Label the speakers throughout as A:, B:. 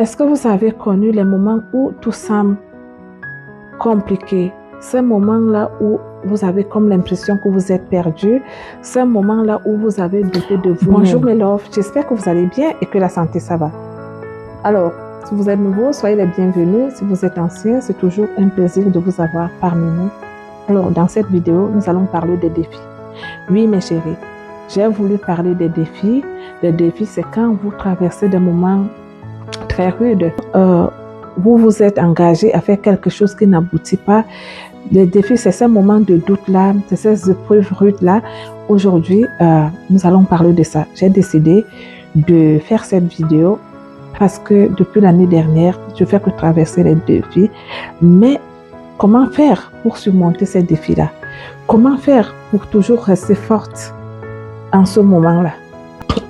A: Est-ce que vous avez connu les moments où tout semble compliqué? Ces moments-là où vous avez comme l'impression que vous êtes perdu, ces moments-là où vous avez douté de vous. Bonjour mes loves, j'espère que vous allez bien et que la santé ça va. Alors, si vous êtes nouveau, soyez les bienvenus. Si vous êtes ancien, c'est toujours un plaisir de vous avoir parmi nous. Alors, dans cette vidéo, nous allons parler des défis. Oui, mes chéris, j'ai voulu parler des défis. Les défis, c'est quand vous traversez des moments très rudes. Vous vous êtes engagé à faire quelque chose qui n'aboutit pas. Les défis, c'est ces moments de doute-là, c'est ces épreuves rudes-là. Aujourd'hui, nous allons parler de ça. J'ai décidé de faire cette vidéo parce que depuis l'année dernière, je fais que traverser les défis. Mais comment faire pour surmonter ces défis-là? Comment faire pour toujours rester forte en ce moment-là?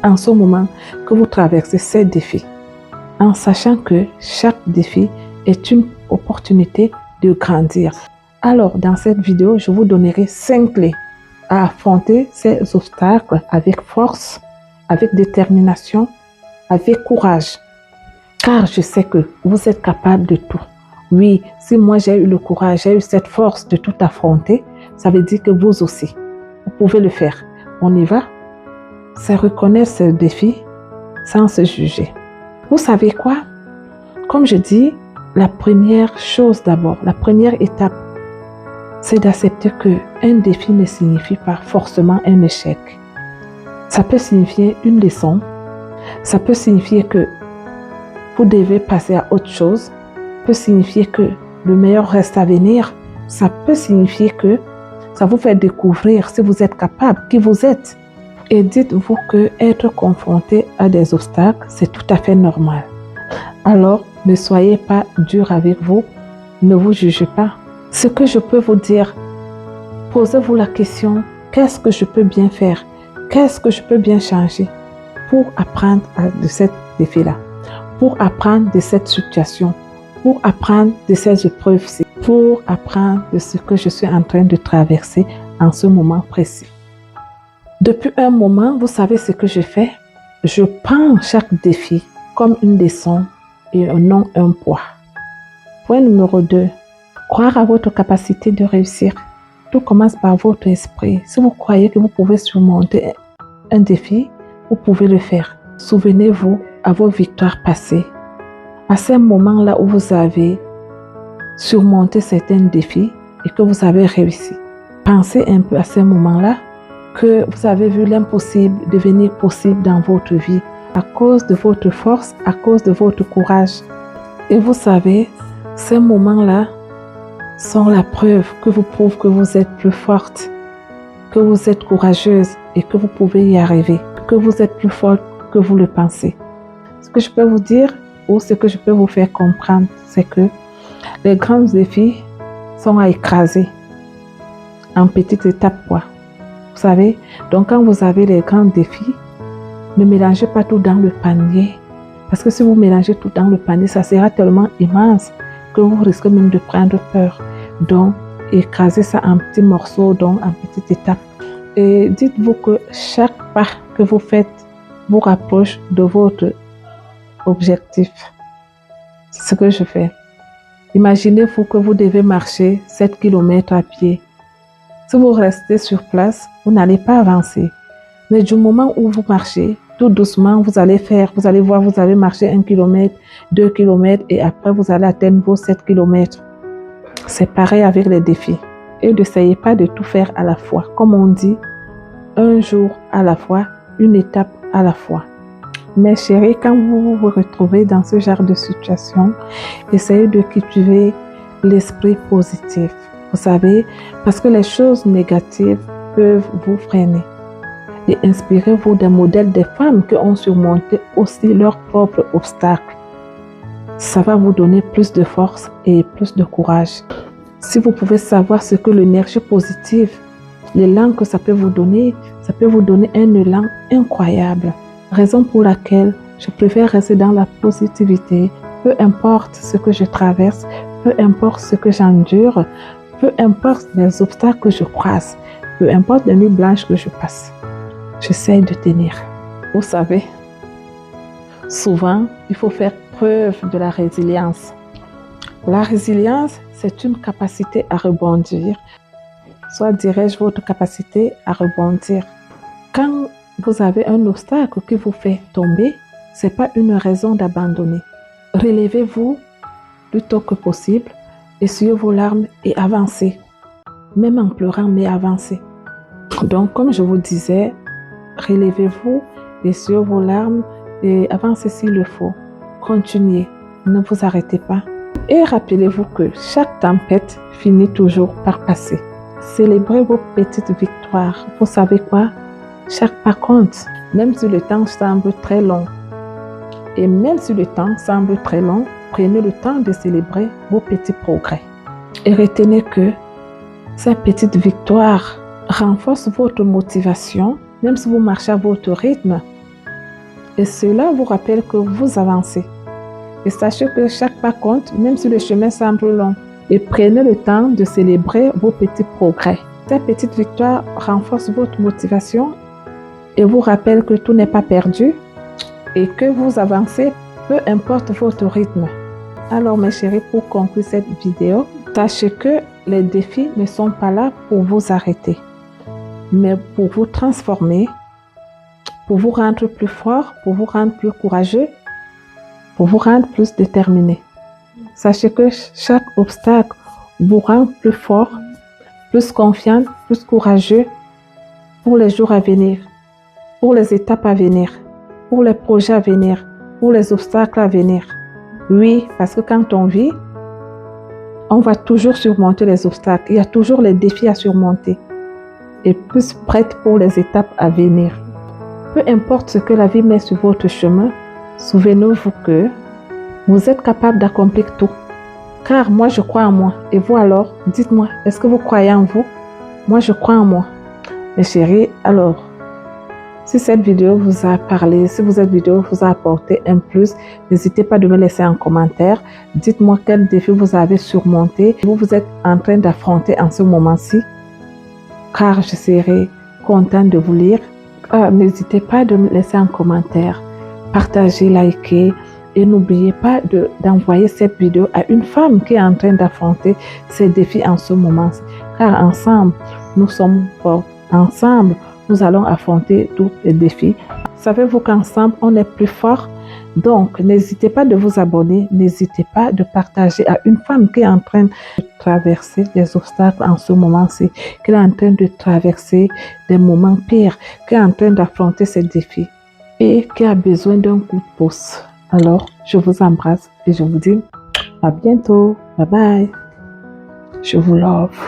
A: En ce moment que vous traversez ces défis, en sachant que chaque défi est une opportunité de grandir. Alors, dans cette vidéo, je vous donnerai 5 clés à affronter ces obstacles avec force, avec détermination, avec courage. Car je sais que vous êtes capable de tout. Oui, si moi j'ai eu le courage, j'ai eu cette force de tout affronter, ça veut dire que vous aussi, vous pouvez le faire. On y va? C'est reconnaître ce défi sans se juger. Vous savez quoi? Comme je dis, la première chose d'abord, la première étape, c'est d'accepter qu'un défi ne signifie pas forcément un échec. Ça peut signifier une leçon, ça peut signifier que vous devez passer à autre chose, ça peut signifier que le meilleur reste à venir, ça peut signifier que ça vous fait découvrir si vous êtes capable, qui vous êtes. Et dites-vous que être confronté à des obstacles, c'est tout à fait normal. Alors, ne soyez pas dur avec vous, ne vous jugez pas. Ce que je peux vous dire, posez-vous la question, qu'est-ce que je peux bien faire? Qu'est-ce que je peux bien changer pour apprendre de cet défi-là? Pour apprendre de cette situation? Pour apprendre de ces épreuves-ci? Pour apprendre de ce que je suis en train de traverser en ce moment précis? Depuis un moment, vous savez ce que je fais? Je prends chaque défi comme une leçon et non un poids. Point numéro 2, croire à votre capacité de réussir. Tout commence par votre esprit. Si vous croyez que vous pouvez surmonter un défi, vous pouvez le faire. Souvenez-vous à vos victoires passées, à ces moments-là où vous avez surmonté certains défis et que vous avez réussi. Pensez un peu à ces moments-là que vous avez vu l'impossible devenir possible dans votre vie à cause de votre force, à cause de votre courage. Et vous savez, ces moments-là sont la preuve que vous prouvent que vous êtes plus forte, que vous êtes courageuse et que vous pouvez y arriver, que vous êtes plus forte que vous le pensez. Ce que je peux vous dire ou ce que je peux vous faire comprendre, c'est que les grands défis sont à écraser en petites étapes, quoi. Vous savez, donc quand vous avez les grands défis, ne mélangez pas tout dans le panier. Parce que si vous mélangez tout dans le panier, ça sera tellement immense que vous risquez même de prendre peur. Donc, écrasez ça en petits morceaux, donc en petites étapes. Et dites-vous que chaque pas que vous faites vous rapproche de votre objectif. C'est ce que je fais. Imaginez-vous que vous devez marcher 7 km à pied. Si vous restez sur place, vous n'allez pas avancer. Mais du moment où vous marchez, tout doucement, vous allez voir, vous allez marcher 1 km, 2 km et après vous allez atteindre vos 7 km. C'est pareil avec les défis. Et n'essayez pas de tout faire à la fois. Comme on dit, un jour à la fois, une étape à la fois. Mes chéris, quand vous vous retrouvez dans ce genre de situation, essayez de cultiver l'esprit positif. Vous savez, parce que les choses négatives peuvent vous freiner. Et inspirez-vous des modèles des femmes qui ont surmonté aussi leurs propres obstacles. Ça va vous donner plus de force et plus de courage. Si vous pouvez savoir ce que l'énergie positive, l'élan que ça peut vous donner un élan incroyable. Raison pour laquelle je préfère rester dans la positivité, peu importe ce que je traverse, peu importe ce que j'endure, peu importe les obstacles que je croise, peu importe les nuits blanches que je passe. J'essaie de tenir. Vous savez, souvent, il faut faire preuve de la résilience. La résilience, c'est une capacité à rebondir, soit dirais-je votre capacité à rebondir. Quand vous avez un obstacle qui vous fait tomber, ce n'est pas une raison d'abandonner. Relevez-vous le tôt que possible, essuyez vos larmes et avancez. Même en pleurant, mais avancez. Donc, comme je vous disais, relevez-vous, essuyez vos larmes et avancez s'il le faut. Continuez, ne vous arrêtez pas. Et rappelez-vous que chaque tempête finit toujours par passer. Célébrez vos petites victoires. Vous savez quoi? Chaque pas compte, même si le temps semble très long. Et même si le temps semble très long, prenez le temps de célébrer vos petits progrès. Et retenez que ces petites victoires renforcent votre motivation, même si vous marchez à votre rythme. Et cela vous rappelle que vous avancez. Et sachez que chaque pas compte, même si le chemin semble long. Et prenez le temps de célébrer vos petits progrès. Ces petites victoires renforcent votre motivation et vous rappellent que tout n'est pas perdu et que vous avancez, peu importe votre rythme. Alors mes chéris, pour conclure cette vidéo, sachez que les défis ne sont pas là pour vous arrêter, mais pour vous transformer, pour vous rendre plus fort, pour vous rendre plus courageux, pour vous rendre plus déterminé. Sachez que chaque obstacle vous rend plus fort, plus confiant, plus courageux pour les jours à venir, pour les étapes à venir, pour les projets à venir, pour les obstacles à venir. Oui, parce que quand on vit, on va toujours surmonter les obstacles. Il y a toujours les défis à surmonter et plus prête pour les étapes à venir. Peu importe ce que la vie met sur votre chemin, souvenez-vous que vous êtes capable d'accomplir tout. Car moi, je crois en moi. Et vous alors, dites-moi, est-ce que vous croyez en vous? Moi, je crois en moi. Mes chéris, alors, si cette vidéo vous a parlé, si cette vidéo vous a apporté un plus, n'hésitez pas à me laisser un commentaire. Dites-moi quel défi vous avez surmonté, vous êtes en train d'affronter en ce moment-ci. Car je serai contente de vous lire. N'hésitez pas à me laisser un commentaire, partagez, likez. Et n'oubliez pas d'envoyer cette vidéo à une femme qui est en train d'affronter ces défis en ce moment. Car ensemble, nous sommes forts. Ensemble, nous allons affronter tous les défis. Savez-vous qu'ensemble, on est plus fort? Donc, n'hésitez pas de vous abonner. N'hésitez pas de partager à une femme qui est en train de traverser des obstacles en ce moment-ci, qui est en train de traverser des moments pires, qui est en train d'affronter ces défis et qui a besoin d'un coup de pouce. Alors, je vous embrasse et je vous dis à bientôt. Bye bye. Je vous love.